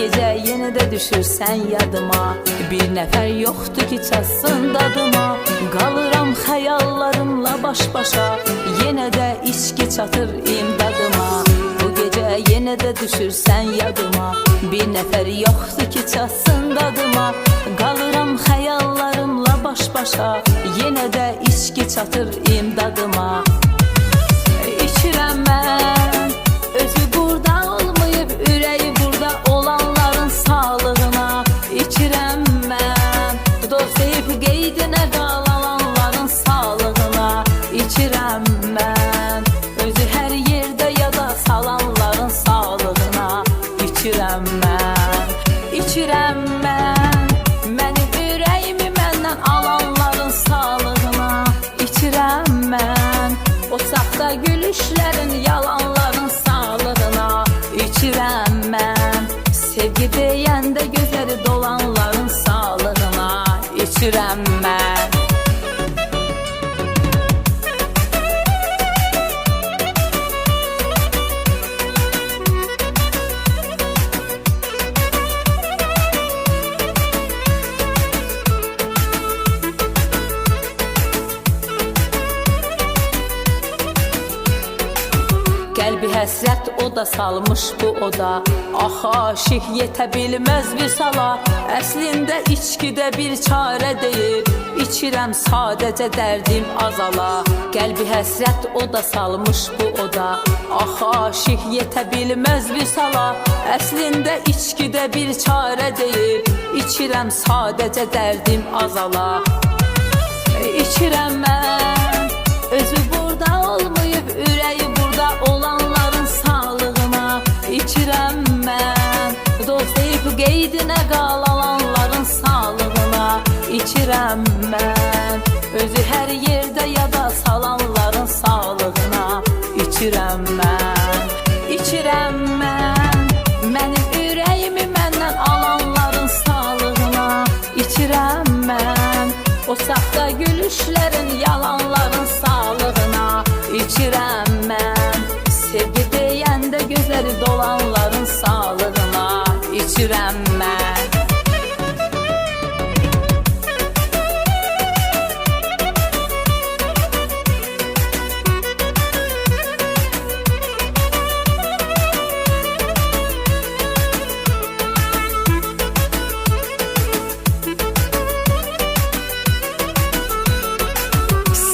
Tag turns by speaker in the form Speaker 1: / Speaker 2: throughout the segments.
Speaker 1: gecə yenə də düşürsən yadıma. Bir nəfər yoxdur ki çatsın dadıma. Qalıram xəyallarımla baş-başa, yenə də içki çatır imdadıma. Bu gecə yenə də düşürsən yadıma. Bir nəfər yoxdur ki çatsın dadıma. Qalıram xəyallarımla baş-başa, yenə də içki çatır imdadıma. İçirəm mən özü burada olmayıb, ürəyi burada olanların sağlığına. İçirəm mən dost deyib qeydinə qalanların sağlığına. İçirəm mən özü hər yerdə yada salanların sağlığına. İçirəm mən, içirəm mən mənim ürəyimi məndən alanların sağlığına. İçirəm mən o saxta gülüşlərin, yalanların sağlığına. İçirəm mən sevgi deyəndə gözləri dolanların sağlığına. İçirəm mən. Qəlbi həsrət oda salmış bu oda. Ax aşiq yetə bilməz vüsala. Əslində içkidə bir çarə deyil, İçirəm sadəcə dərdim azala. Qəlbi həsrət oda salmış bu oda. Ax aşiq yetə bilməz vüsala. Əslində içkidə bir çarə deyil, İçirəm sadəcə dərdim azala. İçirəm mən özü burada olmayıb, ürəyi burada olanların sağlığına. İçirəm mən dost deyib qeydinə qalanların sağlığına. İçirəm mən özü hər yerdə yada salanların sağlığına. İçirəm mən, içirəm mən mənim ürəyimi məndən alanların sağlığına. İçirəm mən o saxta gülüşlərin, yalanların sağlığına. İçirəm mən sevgi deyəndə gözləri dolanların sağlığına. İçirəm mən.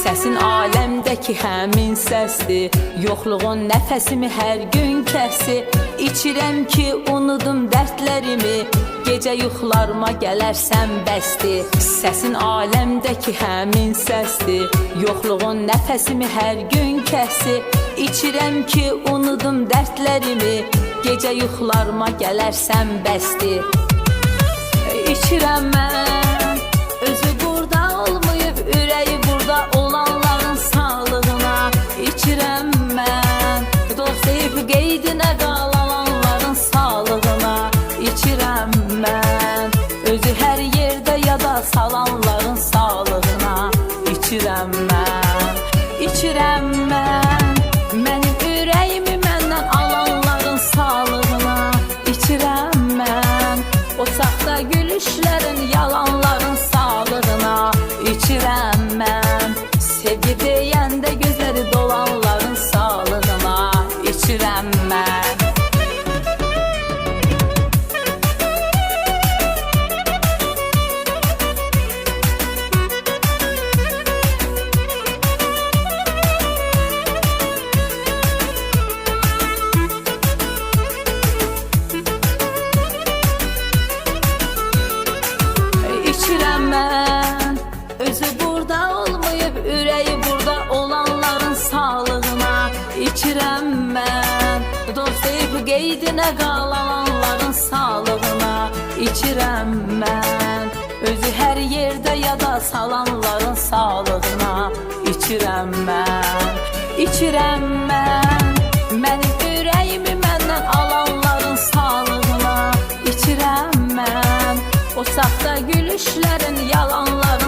Speaker 1: Səsin aləmdəki həmin səsdir, yoxluğun nəfəsimi hər gün kəsir. İçirəm ki unudum dərdlərimi, gecə yuxularıma gələrsən bəsdir. Səsin aləmdəki həmin səsdir, yoxluğun nəfəsimi hər gün kəsir. İçirəm ki unudum dərdlərimi, gecə yuxularıma gələrsən bəsdir. İçirəm mən özü burada olmayıb, ürəyi burada olanların sağlığına. İçirəm mən dost deyib qeydinə qalanların sağlığına. İçirəm mən özü hər yerdə yada salanların sağlığına. İçirəm mən, içirəm mən mənim ürəyimi məndən alanların sağlığına. İçirəm mən o saxta gülüşlərin, yalanların sağlığına. İçirəm mən sevgi deyəndə gözləri dolanların sağlığına. İçirəm mən. İçirəm mən özü burada olmayıb, ürəyi burada olanların sağlığına. İçirəm mən dost deyib qeydinə qalanların sağlığına. İçirəm mən özü hər yerdə yada salanların sağlığına. İçirəm mən, içirəm mən mənim ürəyimi məndən alanların sağlığına. İçirəm mən o saxta gülüşlərin, yalanların